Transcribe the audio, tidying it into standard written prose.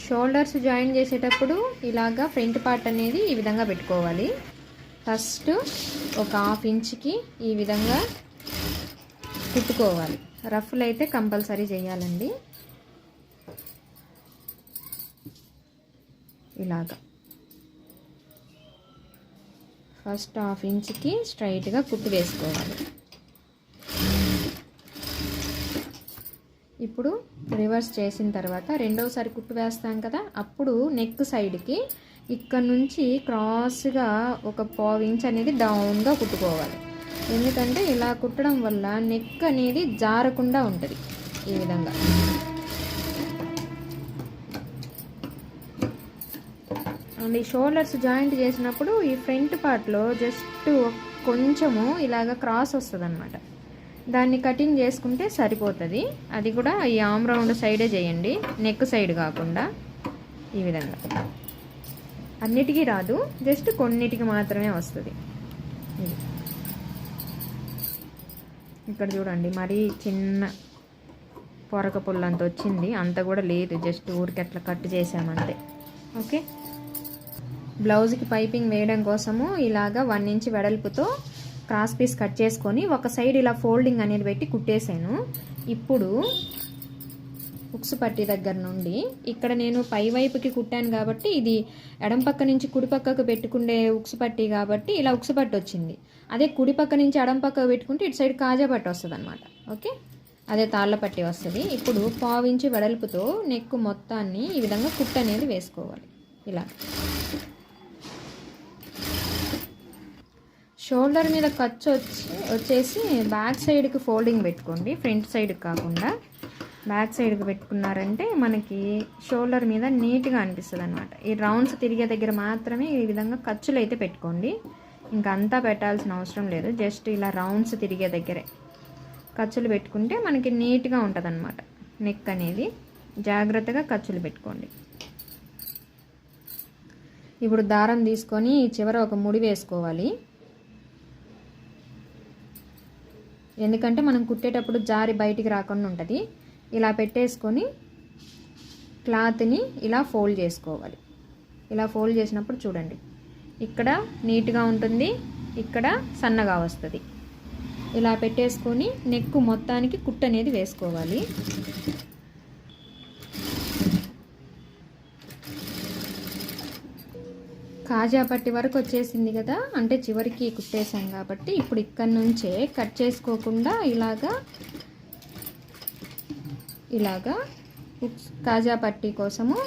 Shoulders join చేసేటప్పుడు ఇలాగా front part అనేది ఈ విధంగా పెట్టుకోవాలి. ఫస్ట్ ఒక 1/2 ఇంచ్కి ఈ విధంగా కుట్టుకోవాలి. రఫ్లు అయితే కంపల్సరీ చేయాలండి. ఇలాగా ఫస్ట్ 1/2 ఇంచ్కి స్ట్రైట్గా కుట్టు వేసుకోవాలి. ఇప్పుడు రివర్స్ చేసిన తర్వాత రెండోసారి కుట్టు వేస్తాం కదా, అప్పుడు నెక్ సైడ్కి ఇక్కడ నుంచి క్రాస్గా ఒక 1/2 ఇంచ్ అనేది డౌన్గా కుట్టుకోవాలి. ఎందుకంటే ఇలా కుట్టడం వల్ల నెక్ అనేది జారకుండా ఉంటుంది. ఈ విధంగా అండ్ ఈ షోల్డర్స్ జాయింట్ చేసినప్పుడు ఈ ఫ్రంట్ పార్ట్లో జస్ట్ కొంచెము ఇలాగ క్రాస్ వస్తుంది అన్నమాట. దాన్ని కటింగ్ చేసుకుంటే సరిపోతుంది. అది కూడా ఈ ఆమ్ రౌండ్ సైడే చేయండి, నెక్ సైడ్ కాకుండా. ఈ విధంగా అన్నిటికీ రాదు, జస్ట్ కొన్నిటికి మాత్రమే వస్తుంది. ఇక్కడ చూడండి, మరీ చిన్న పొరక పుల్లంత వచ్చింది, అంత కూడా లేదు, జస్ట్ ఊరికి అట్లా కట్ చేసామంతే. ఓకే, బ్లౌజ్కి పైపింగ్ వేయడం కోసము ఇలాగా 1 ఇంచ్ వెడల్పుతో క్రాస్ పీస్ కట్ చేసుకొని ఒక సైడ్ ఇలా ఫోల్డింగ్ అనేది పెట్టి కుట్టేసాను. ఇప్పుడు ఉక్సు పట్టి దగ్గర నుండి ఇక్కడ నేను పై వైపుకి కుట్టాను కాబట్టి ఇది ఎడం పక్క నుంచి కుడి పక్కకు పెట్టుకునే ఉక్సు పట్టి కాబట్టి ఇలా ఉక్సు పట్టి వచ్చింది. అదే కుడి పక్క నుంచి ఎడం పక్కకు పెట్టుకుంటే ఇటు సైడ్ కాజా పట్టి వస్తుంది అనమాట. ఓకే, అదే తాళ్ళ పట్టి వస్తుంది. ఇప్పుడు 1/2 ఇంచ్ వెడల్పుతో నెక్ మొత్తాన్ని ఈ విధంగా కుట్టు అనేది వేసుకోవాలి. ఇలా షోల్డర్ మీద ఖర్చు వచ్చేసి బ్యాక్ సైడ్కి ఫోల్డింగ్ పెట్టుకోండి, ఫ్రంట్ సైడ్కి కాకుండా. బ్యాక్ సైడ్కి పెట్టుకున్నారంటే మనకి షోల్డర్ మీద నీట్గా అనిపిస్తుంది అనమాట. ఈ రౌండ్స్ తిరిగే దగ్గర మాత్రమే ఈ విధంగా ఖర్చులు అయితే పెట్టుకోండి, ఇంకా అంతా పెట్టాల్సిన అవసరం లేదు. జస్ట్ ఇలా రౌండ్స్ తిరిగే దగ్గరే ఖర్చులు పెట్టుకుంటే మనకి నీట్గా ఉంటుంది అనమాట. నెక్ అనేది జాగ్రత్తగా ఖర్చులు పెట్టుకోండి. ఇప్పుడు దారం తీసుకొని చివర ఒక ముడి వేసుకోవాలి. ఎందుకంటే మనం కుట్టేటప్పుడు జారి బయటికి రాకుండా ఉంటుంది. ఇలా పెట్టేసుకొని క్లాత్ని ఇలా ఫోల్డ్ చేసుకోవాలి. ఇలా ఫోల్డ్ చేసినప్పుడు చూడండి, ఇక్కడ నీట్గా ఉంటుంది, ఇక్కడ సన్నగా వస్తుంది. ఇలా పెట్టేసుకొని నెక్ మొత్తానికి కుట్టు అనేది వేసుకోవాలి. కాజా పట్టి వరకు వచ్చేసింది కదా, అంటే చివరికి కుట్టేసాం కాబట్టి ఇప్పుడు ఇక్కడ నుంచే కట్ చేసుకోకుండా ఇలాగా కాజా పట్టి కోసము